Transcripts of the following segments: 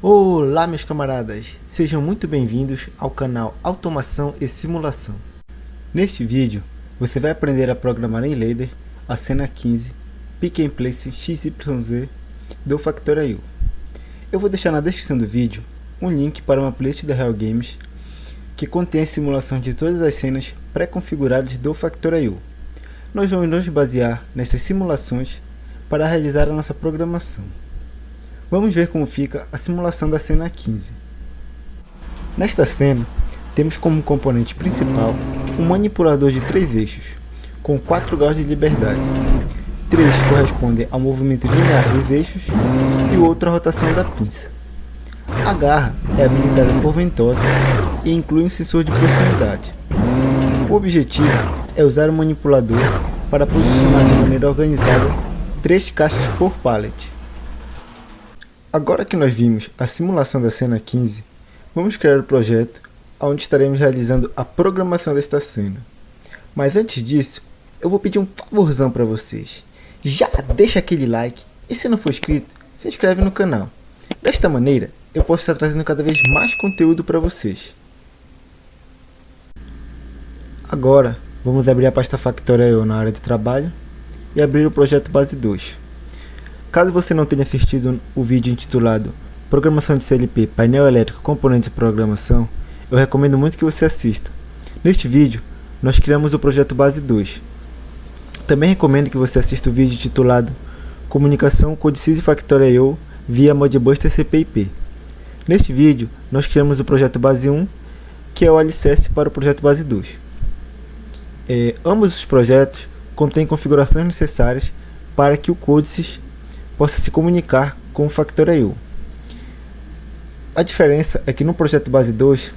Olá, meus camaradas, sejam muito bem-vindos ao canal Automação e Simulação. Neste vídeo, você vai aprender a programar em Ladder a cena 15 Pick and Place XYZ do Factorio. Eu vou deixar na descrição do vídeo um link para uma playlist da Real Games que contém a simulação de todas as cenas pré-configuradas do Factorio. Nós vamos nos basear nessas simulações para realizar a nossa programação. Vamos ver como fica a simulação da cena 15. Nesta cena, temos como componente principal um manipulador de 3 eixos, com 4 graus de liberdade. 3 correspondem ao movimento linear dos eixos e o outro à rotação da pinça. A garra é habilitada por ventosa e inclui um sensor de proximidade. O objetivo é usar o manipulador para posicionar de maneira organizada 3 caixas por pallet. Agora que nós vimos a simulação da cena 15, vamos criar o projeto onde estaremos realizando a programação desta cena. Mas antes disso, eu vou pedir um favorzão para vocês. Já deixa aquele like e se não for inscrito, se inscreve no canal. Desta maneira, eu posso estar trazendo cada vez mais conteúdo para vocês. Agora, vamos abrir a pasta Factorio na área de trabalho e abrir o projeto base 2. Caso você não tenha assistido o vídeo intitulado Programação de CLP, Painel Elétrico, Componentes de Programação, eu recomendo muito que você assista. Neste vídeo, nós criamos o projeto base 2. Também recomendo que você assista o vídeo intitulado Comunicação Codesys Factorio via Modbus TCP/IP. Neste vídeo, nós criamos o projeto base 1, que é o alicerce para o projeto base 2. Ambos os projetos contêm configurações necessárias para que o Codesys possa se comunicar com o Factorio. A diferença é que no projeto base 2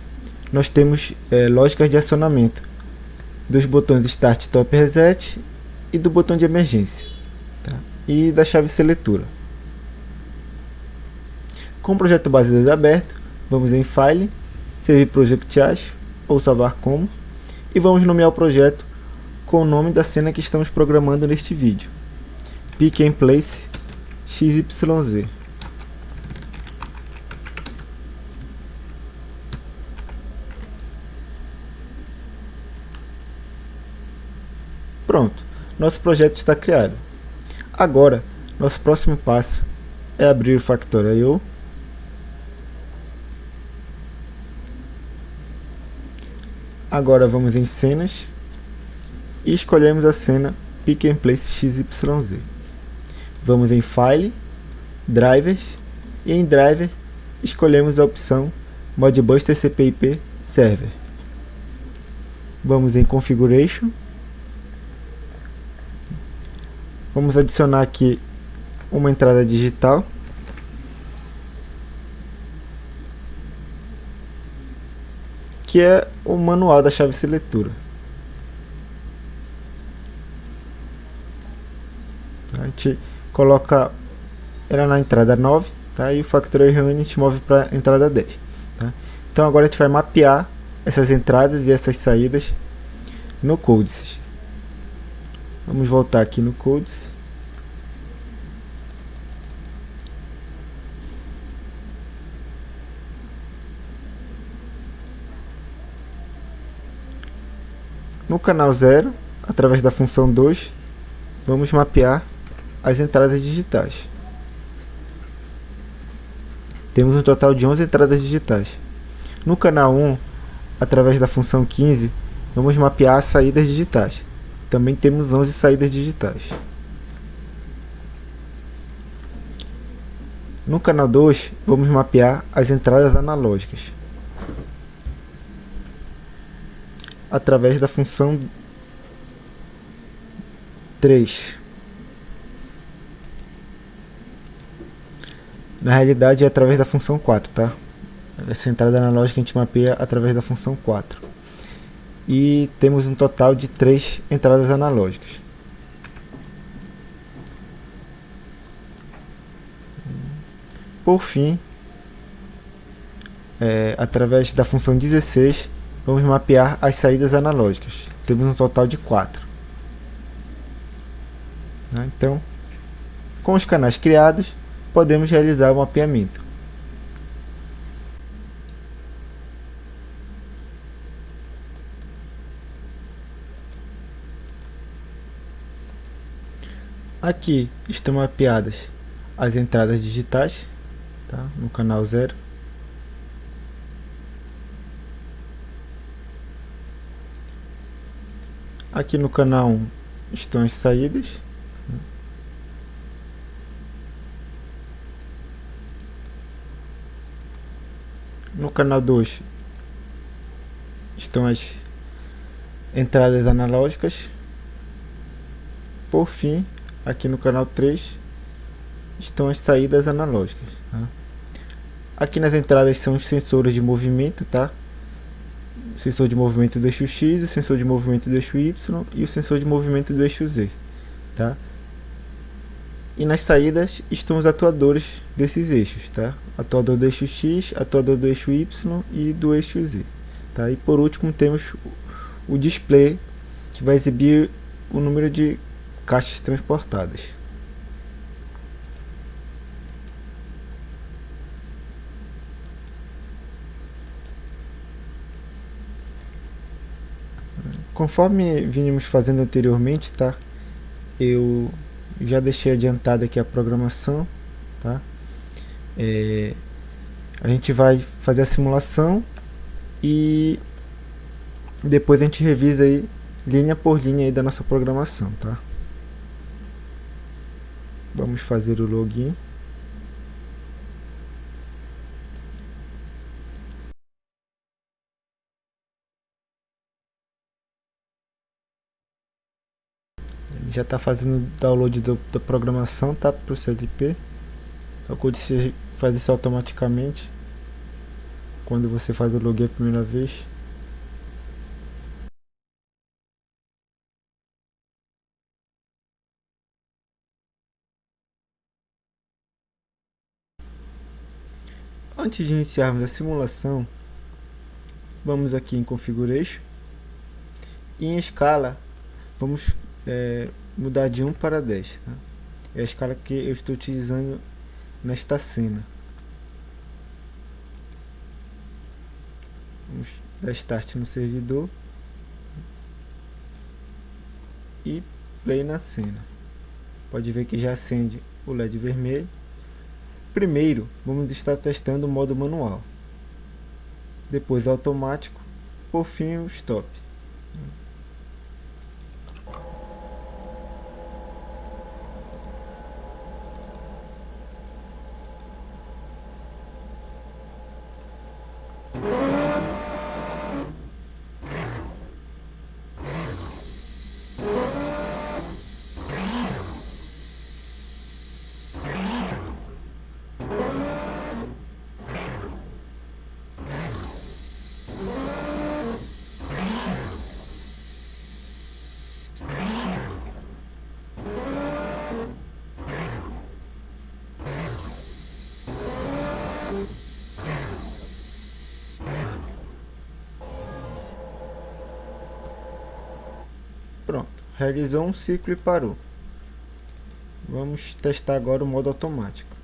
nós temos lógicas de acionamento dos botões Start, Stop, Reset e do botão de emergência, tá? E da chave seletora. Com o projeto base 2 aberto, vamos em File, Save Project As ou salvar como, e vamos nomear o projeto com o nome da cena que estamos programando neste vídeo, Pick and Place XYZ. Pronto, nosso projeto está criado. Agora, nosso próximo passo é abrir o Factorio. Agora vamos em cenas e escolhemos a cena Pick and Place XYZ. Vamos em File, Drivers, e em Driver escolhemos a opção Modbus TCP/IP Server. Vamos em Configuration. Vamos adicionar aqui uma entrada digital. Que é o manual da chave seletora. A gente coloca ela na entrada 9, tá? E o Factorio Reunit move para a entrada 10, tá? Então agora a gente vai mapear essas entradas e essas saídas no Codesys. Vamos voltar aqui no Codesys. No canal 0, através da função 2, vamos mapear as entradas digitais. Temos um total de 11 entradas digitais. No canal 1, através da função 15, vamos mapear as saídas digitais. Também temos 11 saídas digitais. No canal 2, vamos mapear as entradas analógicas. Através da função 3. Na realidade é através da função 4, tá? Essa entrada analógica a gente mapeia através da função 4. E temos um total de 3 entradas analógicas. Por fim, através da função 16, vamos mapear as saídas analógicas. Temos um total de 4. Então, com os canais criados, podemos realizar o mapeamento. Aqui estão mapeadas as entradas digitais, tá? No canal 0. Aqui no canal 1 estão as saídas. No canal 2 estão as entradas analógicas. Por fim, aqui no canal 3 estão as saídas analógicas, tá? Aqui nas entradas são os sensores de movimento, tá? O sensor de movimento do eixo X, o sensor de movimento do eixo Y e o sensor de movimento do eixo Z, tá? E nas saídas estão os atuadores desses eixos, tá? Atuador do eixo X, atuador do eixo Y e do eixo Z, tá? E por último temos o display, que vai exibir o número de caixas transportadas. Conforme vínhamos fazendo anteriormente, tá? Eu já deixei adiantado aqui a programação, tá? A gente vai fazer a simulação e depois a gente revisa aí linha por linha aí da nossa programação, tá? Vamos fazer o login. Já está fazendo o download da programação, tá? Para o CLP. O código faz isso automaticamente quando você faz o login a primeira vez. Antes de iniciarmos a simulação, vamos aqui em Configuration e em escala vamos mudar de 1 para 10, tá? É a escala que eu estou utilizando nesta cena. Vamos dar Start no servidor e Play na cena. Pode ver que já acende o LED vermelho. Primeiro, vamos estar testando o modo manual, depois automático, por fim o Stop. Pronto, realizou um ciclo e parou. Vamos testar agora o modo automático.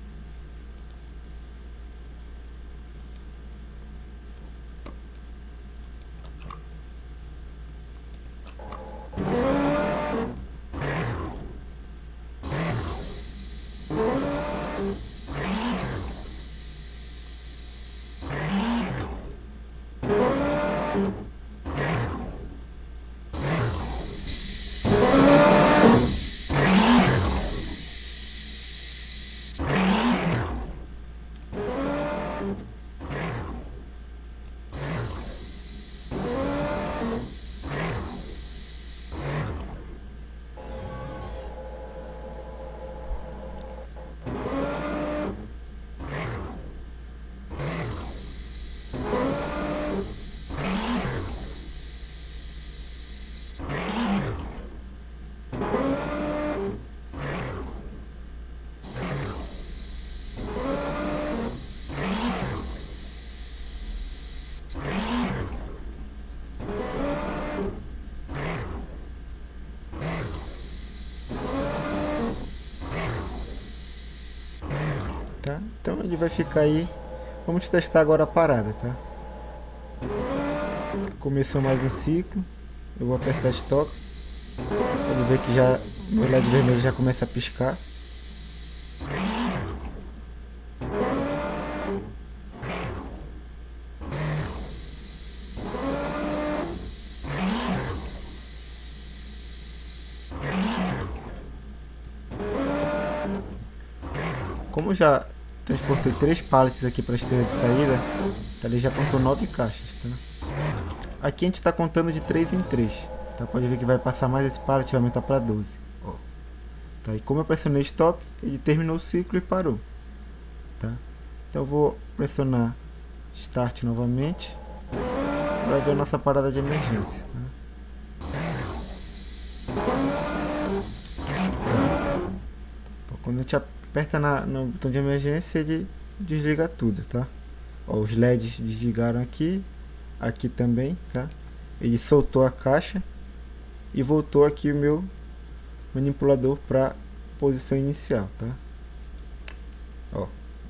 Tá? Então ele vai ficar aí. Vamos testar agora a parada, tá? Começou mais um ciclo. Eu vou apertar Stop. Pode ver que já o LED vermelho já começa a piscar. Como eu já transportei 3 pallets aqui para a esteira de saída, ele já contou 9 caixas, tá? Aqui a gente está contando de 3 em 3, tá? Pode ver que vai passar mais esse pallet, vai aumentar para 12. Ó. Tá? E como eu pressionei stop, ele terminou o ciclo e parou, tá? Então eu vou pressionar start novamente para ver a nossa parada de emergência, tá? Quando a gente aperta no botão de emergência, ele desliga tudo, tá? Ó, os LEDs desligaram aqui, aqui também, tá? Ele soltou a caixa e voltou aqui o meu manipulador para posição inicial, tá? Ó,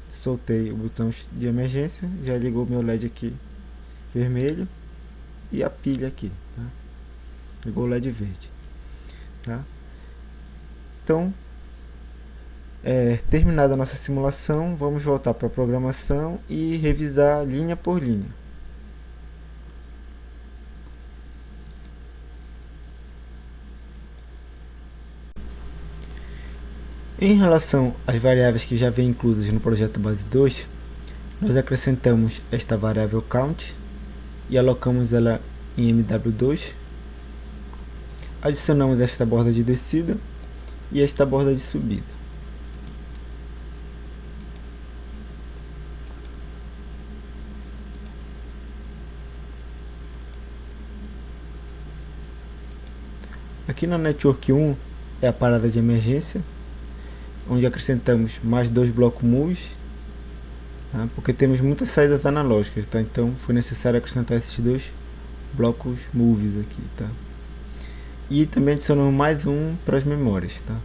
soltei o botão de emergência, já ligou meu LED aqui vermelho e a pilha aqui, tá? Ligou o LED verde, tá? Então, terminada a nossa simulação, vamos voltar para a programação e revisar linha por linha. Em relação às variáveis que já vêm inclusas no projeto base 2, nós acrescentamos esta variável count e alocamos ela em MW2, adicionamos esta borda de descida e esta borda de subida. Aqui na Network 1 é a parada de emergência, onde acrescentamos mais 2 blocos moves, tá? Porque temos muitas saídas analógicas, tá? Então foi necessário acrescentar esses 2 blocos moves aqui, tá? E também adicionamos mais um para as memórias, tá?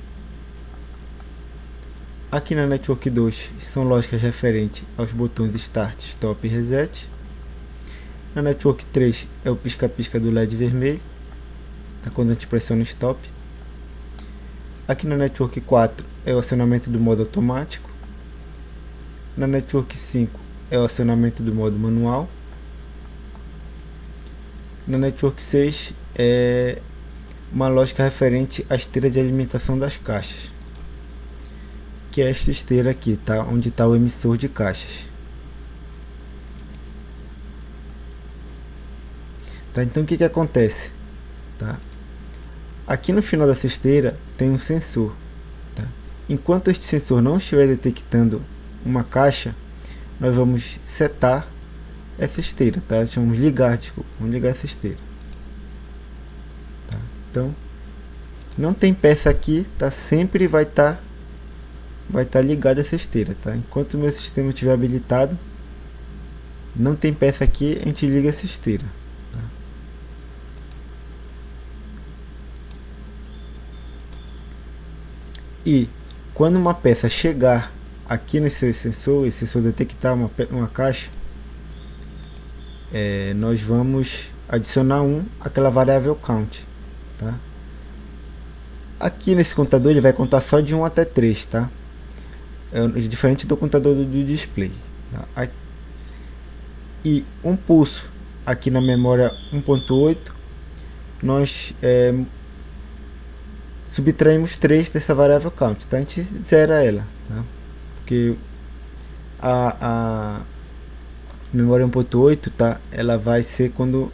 Aqui na Network 2 são lógicas referentes aos botões Start, Stop e Reset. Na Network 3 é o pisca-pisca do LED vermelho, tá? Quando a gente pressiona o Stop. Aqui na Network 4 é o acionamento do modo automático. Na Network 5 é o acionamento do modo manual. Na Network 6 é uma lógica referente à esteira de alimentação das caixas, que é esta esteira aqui, tá? Onde está o emissor de caixas. Tá? Então o que acontece? Tá? Aqui no final dessa esteira tem um sensor, tá? Enquanto este sensor não estiver detectando uma caixa, nós vamos setar essa esteira, tá? Vamos ligar essa esteira, tá? Então não tem peça aqui, tá? Sempre vai estar ligada essa esteira, tá? Enquanto o meu sistema estiver habilitado, não tem peça aqui, a gente liga essa esteira, tá? E quando uma peça chegar aqui nesse sensor, esse sensor detectar uma caixa, nós vamos adicionar aquela variável count, tá? Aqui nesse contador ele vai contar só de 1 até 3, tá? Diferente do contador do display, tá? E um pulso aqui na memória 1.8, nós subtraímos 3 dessa variável count, tá? A gente zera ela, tá? Porque a memória 1.8, tá? Ela vai ser quando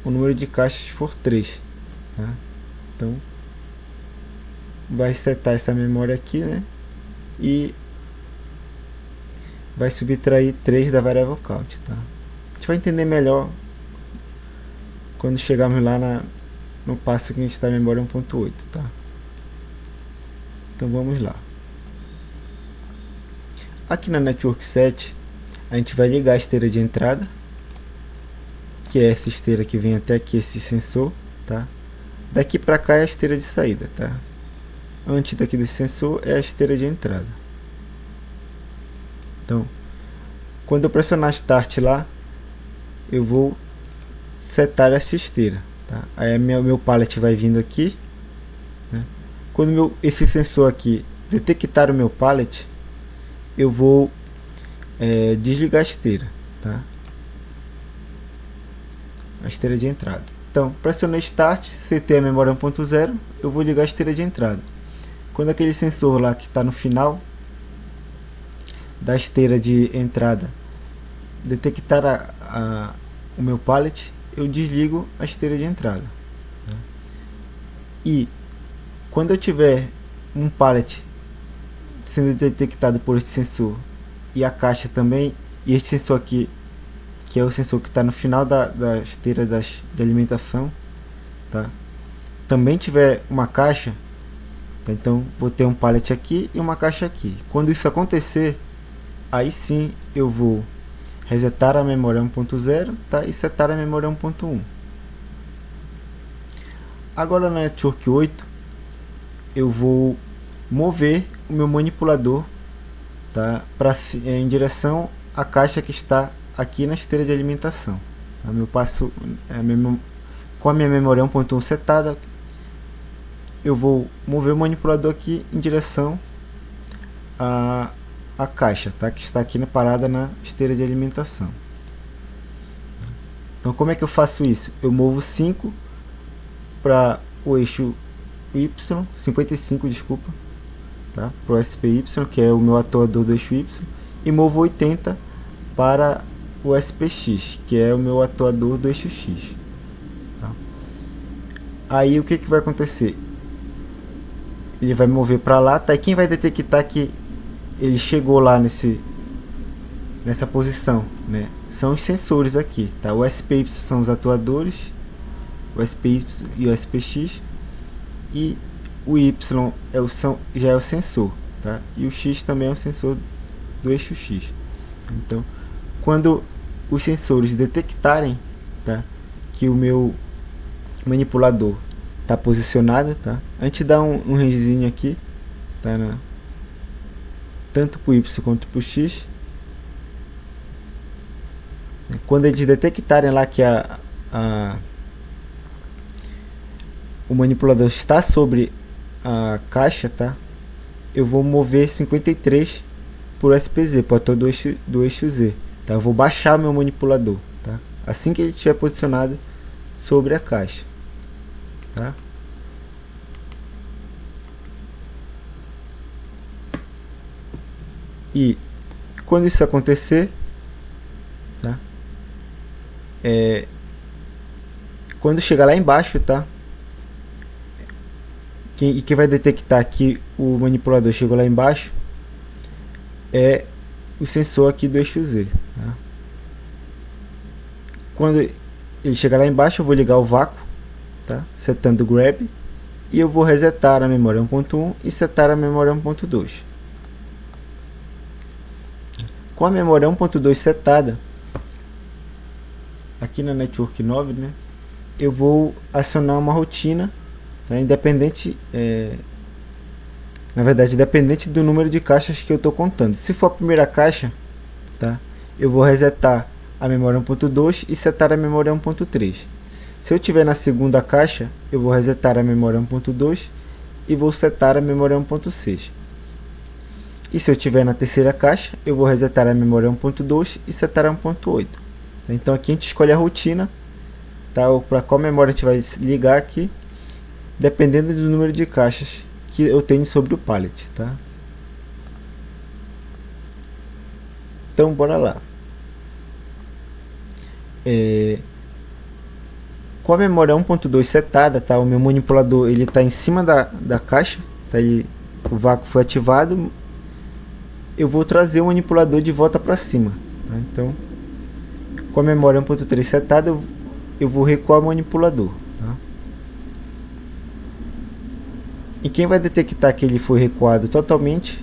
o número de caixas for 3, tá? Então vai setar essa memória aqui, né? E vai subtrair 3 da variável count, tá? A gente vai entender melhor quando chegarmos lá no passo que a gente está na memória 1.8, tá? Então vamos lá. Aqui na Network 7 a gente vai ligar a esteira de entrada, que é essa esteira que vem até aqui, esse sensor, tá? Daqui para cá é a esteira de saída, tá? Antes daqui desse sensor é a esteira de entrada. Então, quando eu pressionar Start lá, eu vou setar essa esteira, tá? Aí meu pallet vai vindo aqui, Quando esse sensor aqui detectar o meu pallet, eu vou desligar a esteira, tá? A esteira de entrada. Então, pressionei Start, setei a memória 1.0, eu vou ligar a esteira de entrada. Quando aquele sensor lá que está no final da esteira de entrada detectar o meu pallet, eu desligo a esteira de entrada. Tá? E quando eu tiver um pallet sendo detectado por este sensor e a caixa também, e este sensor aqui, que é o sensor que está no final da esteira de alimentação, tá? Também tiver uma caixa, tá? Então vou ter um pallet aqui e uma caixa aqui. Quando isso acontecer, aí sim eu vou resetar a memória 1.0, tá? E setar a memória 1.1. Agora na Network 8 eu vou mover o meu manipulador, tá? Em direção à caixa que está aqui na esteira de alimentação. Tá? Eu passo com a minha memória 1.1 setada, eu vou mover o manipulador aqui em direção à caixa, tá? Que está aqui parada na esteira de alimentação. Então como é que eu faço isso? Eu movo 5 para o eixo Y, 55, desculpa, tá? Para o SPY, que é o meu atuador do eixo Y, e movo 80 para o SPX, que é o meu atuador do eixo X. Tá? Aí o que vai acontecer? Ele vai mover para lá, tá? E quem vai detectar que ele chegou lá nessa posição, né? São os sensores aqui, tá? O SPY são os atuadores, o SPY e o SPX, e o Y já é o sensor, tá? E o X também é o sensor do eixo X. Então, quando os sensores detectarem, tá, que o meu manipulador está posicionado, tá? A gente dá um rangezinho aqui, tá, tanto para o Y quanto para o X. Quando eles detectarem lá que o manipulador está sobre a caixa, tá? Eu vou mover 53 por SPZ, para todo do eixo Z. Tá? Eu vou baixar meu manipulador, tá? Assim que ele estiver posicionado sobre a caixa, tá? E quando isso acontecer, tá? Quando chegar lá embaixo, tá? Quem vai detectar que o manipulador chegou lá embaixo é o sensor aqui do eixo Z. Tá? Quando ele chegar lá embaixo, eu vou ligar o vácuo, tá? Setando o grab, e eu vou resetar a memória 1.1 e setar a memória 1.2. Com a memória 1.2 setada, aqui na Network 9, né, eu vou acionar uma rotina, tá? Independente, na verdade, dependente do número de caixas que eu estou contando. Se for a primeira caixa, tá, eu vou resetar a memória 1.2 e setar a memória 1.3. Se eu tiver na segunda caixa, eu vou resetar a memória 1.2 e vou setar a memória 1.6. E se eu tiver na terceira caixa, eu vou resetar a memória 1.2 e setar a 1.8. Então aqui a gente escolhe a rotina, tá? Para qual memória a gente vai ligar aqui, dependendo do número de caixas que eu tenho sobre o pallet, tá? Então bora lá. Com a memória 1.2 setada, tá? O meu manipulador ele está em cima da caixa, tá? O vácuo foi ativado. Eu vou trazer o manipulador de volta para cima, tá? Então, com a memória 1.3 setada, eu vou recuar o manipulador, tá? E quem vai detectar que ele foi recuado totalmente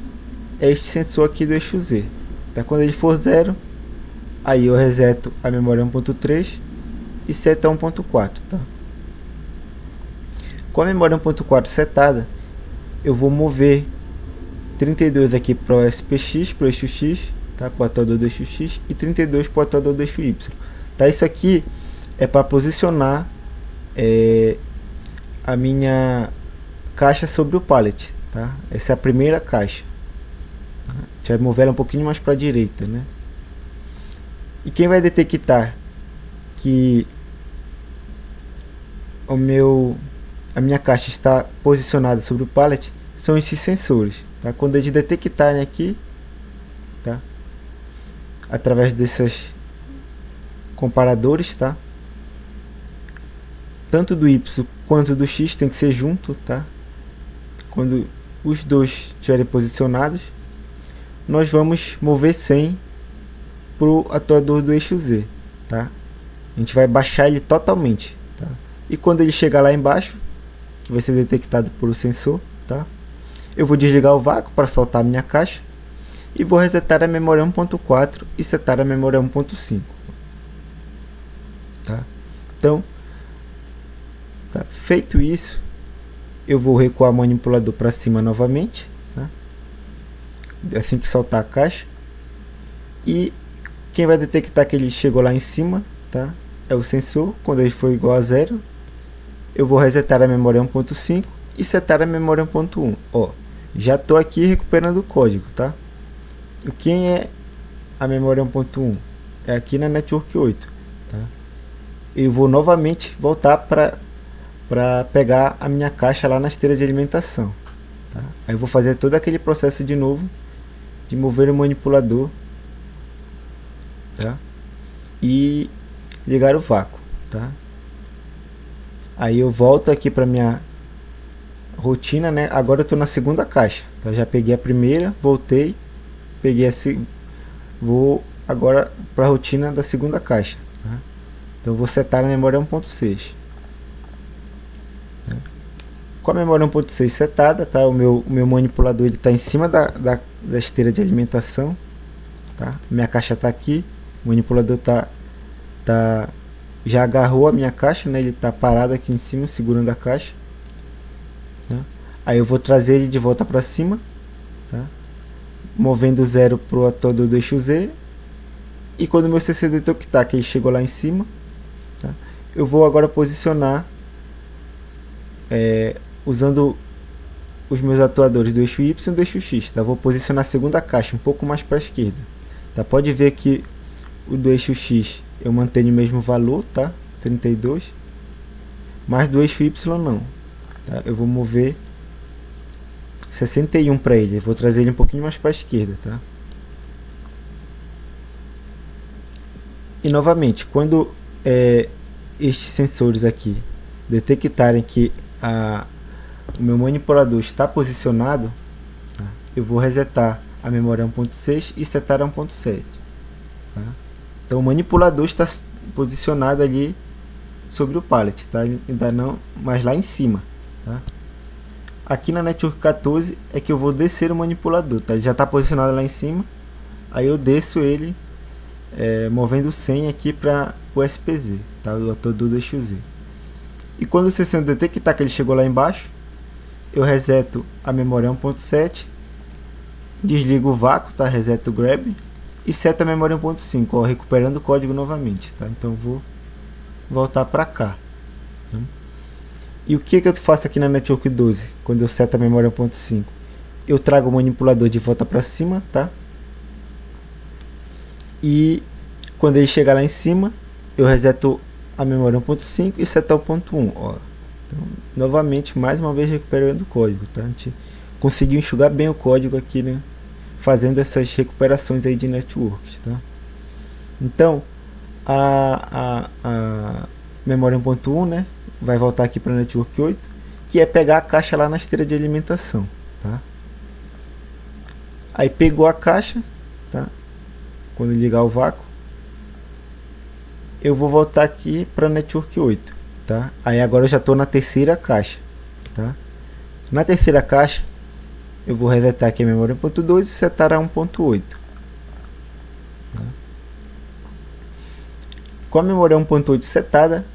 é este sensor aqui do eixo Z, tá? Quando ele for 0, aí eu reseto a memória 1.3 e seto a 1.4, tá? Com a memória 1.4 setada, eu vou mover 32 aqui para o SPX, para o eixo X, tá? Para o atuador do eixo X, e 32 para o atuador do eixo Y, tá? Isso aqui é para posicionar a minha caixa sobre o pallet, tá? Essa é a primeira caixa. A gente vai mover ela um pouquinho mais para a direita, né? E quem vai detectar que a minha caixa está posicionada sobre o pallet são esses sensores, tá? Quando eles detectarem aqui, tá? Através desses comparadores, tá? Tanto do Y quanto do X tem que ser junto, tá? Quando os dois estiverem posicionados, nós vamos mover 100 para o atuador do eixo Z, tá? A gente vai baixar ele totalmente, tá? E quando ele chegar lá embaixo, que vai ser detectado por o sensor, tá? Eu vou desligar o vácuo para soltar a minha caixa e vou resetar a memória 1.4 e setar a memória 1.5, tá? Então, tá? Feito isso, eu vou recuar o manipulador para cima novamente, tá? Assim que soltar a caixa. E quem vai detectar que ele chegou lá em cima, tá? É o sensor. Quando ele for igual a 0, eu vou resetar a memória 1.5 e setar a memória 1.1. Ó, já estou aqui recuperando o código, tá? Quem é a memória 1.1? É aqui na Network 8, tá? Eu vou novamente voltar para pegar a minha caixa lá na esteira de alimentação, tá? Aí eu vou fazer todo aquele processo de novo de mover o manipulador, tá? E ligar o vácuo, tá? Aí eu volto aqui para minha rotina, né? Agora eu estou na segunda caixa, tá? Já peguei a primeira, voltei, peguei vou agora para a rotina da segunda caixa, tá? Então vou setar a memória 1.6. Com a memória 1.6 setada, tá? O meu manipulador está em cima da esteira de alimentação, tá? Minha caixa está aqui, o manipulador já agarrou a minha caixa, né? Ele está parado aqui em cima, segurando a caixa, tá? Aí eu vou trazer ele de volta para cima, tá? Movendo 0 para o atuador do eixo Z. E quando o meu CC detectar que ele chegou lá em cima, tá? Eu vou agora posicionar usando os meus atuadores do eixo Y e do eixo X, tá? Vou posicionar a segunda caixa um pouco mais para a esquerda, tá? Pode ver que o do eixo X eu mantenho o mesmo valor, tá? 32, mas do eixo Y não, tá? Eu vou mover 61 para ele, eu vou trazer ele um pouquinho mais para a esquerda, tá? E novamente, quando estes sensores aqui detectarem que o meu manipulador está posicionado, tá? Eu vou resetar a memória 1.6 e setar a 1.7, tá? Então o manipulador está posicionado ali sobre o pallet, tá? Ainda não, mas lá em cima, tá? Aqui na Network 14 é que eu vou descer o manipulador, tá? Ele já está posicionado lá em cima, aí eu desço ele movendo 100 aqui para o SPZ, tá? O atuador do eixo Z. E quando o CC detectar que ele chegou lá embaixo, eu reseto a memória 1.7, desligo o vácuo, tá? Reseto o grab e seto a memória 1.5, ó, recuperando o código novamente, tá? Então vou voltar para cá, tá? E o que eu faço aqui na Network 12 quando eu seto a memória 1.5? Eu trago o manipulador de volta para cima, tá? E quando ele chegar lá em cima, eu reseto a memória 1.5 e setar o ponto 1, ó. Então, novamente, mais uma vez recuperando o código, tá? A gente conseguiu enxugar bem o código aqui, né? Fazendo essas recuperações aí de networks, tá? Então, a memória 1.1, né? Vai voltar aqui para a Network 8, que é pegar a caixa lá na esteira de alimentação, tá? Aí pegou a caixa, tá? Quando ligar o vácuo, eu vou voltar aqui para a Network 8, tá? Aí agora eu já estou na terceira caixa, tá? Na terceira caixa, eu vou resetar aqui a memória 1.2 e setar a 1.8, tá? Com a memória 1.8 setada,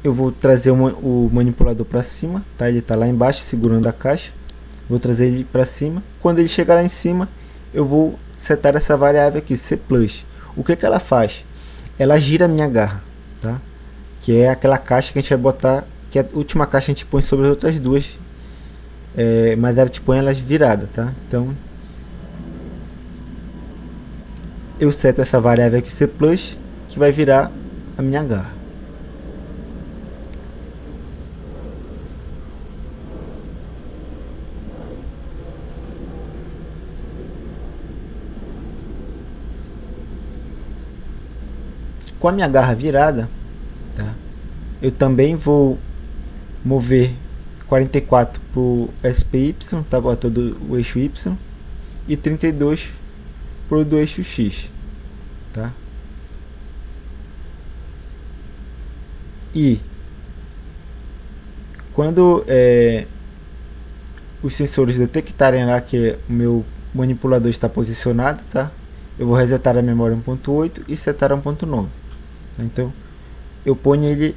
eu vou trazer o manipulador para cima, tá? Ele está lá embaixo segurando a caixa, vou trazer ele para cima. Quando ele chegar lá em cima, eu vou setar essa variável aqui, C+. O que ela faz? Ela gira a minha garra, tá? Que é aquela caixa que a gente vai botar, que é a última caixa que a gente põe sobre as outras duas mas ela te põe elas viradas, tá? Então eu seto essa variável aqui C+, que vai virar a minha garra. Com a minha garra virada, tá? Eu também vou mover 44 para o SPY, tá? Todo o eixo Y, e 32 para o do eixo X, tá? E quando os sensores detectarem lá que o meu manipulador está posicionado, tá? Eu vou resetar a memória 1.8 e setar a 1.9. Então eu ponho ele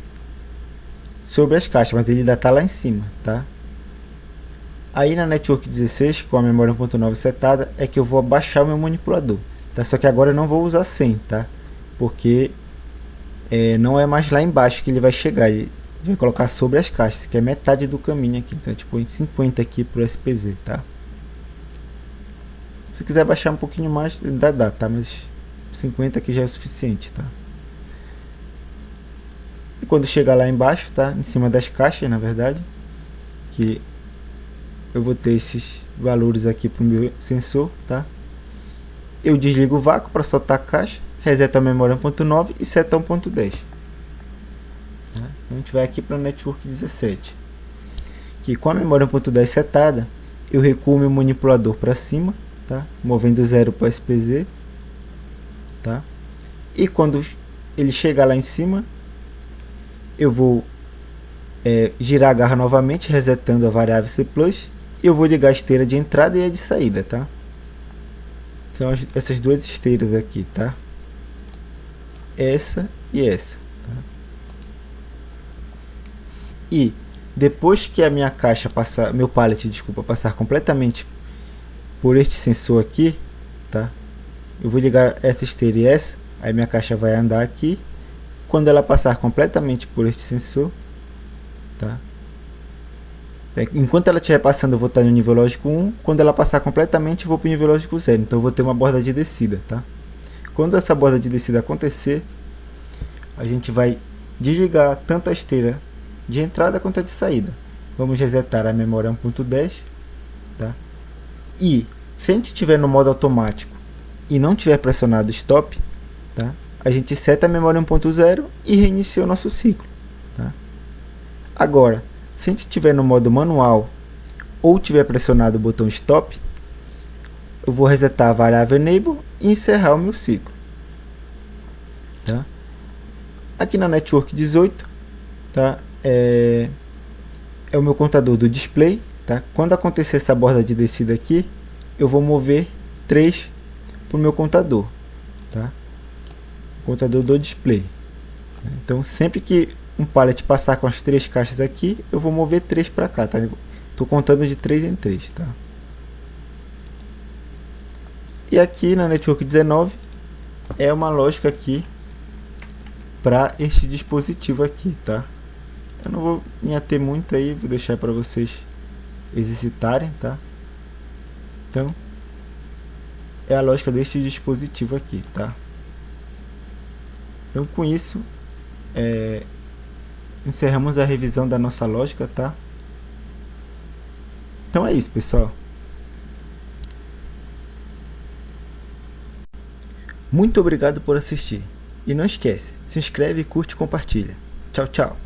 sobre as caixas, mas ele ainda está lá em cima, tá? Aí na Network 16, com a memória 1.9 setada, é que eu vou abaixar o meu manipulador, tá? Só que agora eu não vou usar 100, tá? Porque não é mais lá embaixo que ele vai chegar, ele vai colocar sobre as caixas, que é metade do caminho aqui. Então tipo em 50 aqui pro SPZ, tá? Se quiser baixar um pouquinho mais, dá, tá? Mas 50 aqui já é o suficiente, tá? E quando chegar lá embaixo, tá? Em cima das caixas, na verdade, que eu vou ter esses valores aqui para o meu sensor, tá? Eu desligo o vácuo para soltar a caixa, reseto a memória 1.9 e seto a 1.10. Tá? Então a gente vai aqui para a Network 17. Que com a memória 1.10 setada, eu recuo meu manipulador para cima, tá? Movendo 0 para o SPZ, tá? E quando ele chegar lá em cima, eu vou girar a garra novamente, resetando a variável C+, e eu vou ligar a esteira de entrada e a de saída, tá? São essas duas esteiras aqui, tá? Essa e essa, tá? E depois que a minha caixa passar, meu pallet, desculpa, passar completamente por este sensor aqui, tá? Eu vou ligar essa esteira e essa, aí minha caixa vai andar aqui. Quando ela passar completamente por este sensor, tá? Enquanto ela estiver passando, eu vou estar no nível lógico 1. Quando ela passar completamente, eu vou para o nível lógico 0. Então eu vou ter uma borda de descida, tá? Quando essa borda de descida acontecer, a gente vai desligar tanto a esteira de entrada quanto a de saída. Vamos resetar a memória 1.10, tá? E se a gente estiver no modo automático e não tiver pressionado stop, tá? A gente seta a memória 1.0 e reinicia o nosso ciclo, tá? Agora, se a gente estiver no modo manual ou tiver pressionado o botão stop, eu vou resetar a variável enable e encerrar o meu ciclo, tá? Aqui na Network 18, tá? É o meu contador do display, tá? Quando acontecer essa borda de descida aqui, eu vou mover 3 para o meu contador, tá? Contador do display. Então sempre que um pallet passar com as 3 caixas aqui, eu vou mover 3 para cá, tá? Estou contando de 3 em 3, tá? E aqui na Network 19 é uma lógica aqui para este dispositivo aqui, tá? Eu não vou me ater muito aí, vou deixar para vocês exercitarem, tá? Então é a lógica deste dispositivo aqui, tá? Então com isso encerramos a revisão da nossa lógica, tá? Então é isso, pessoal. Muito obrigado por assistir. E não esquece, se inscreve, curte e compartilha. Tchau, tchau.